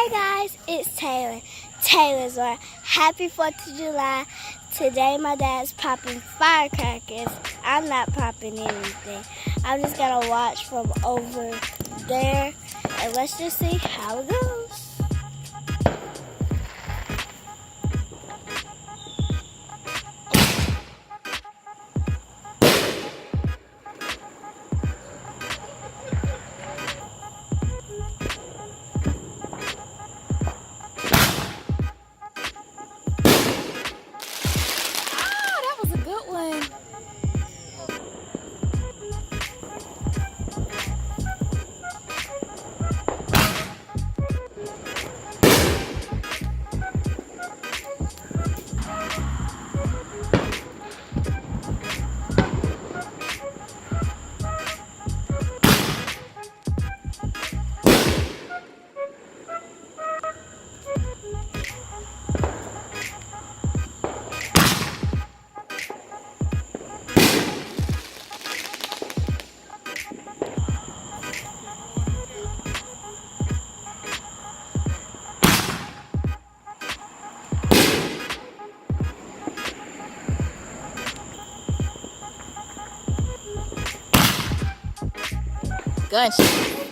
Hey guys, it's Taylor. Taylor's World. Happy 4th of July. Today my dad's popping firecrackers. I'm not popping anything. I'm just gonna watch from over there and let's just see how it goes. That was a good one. Gunshot.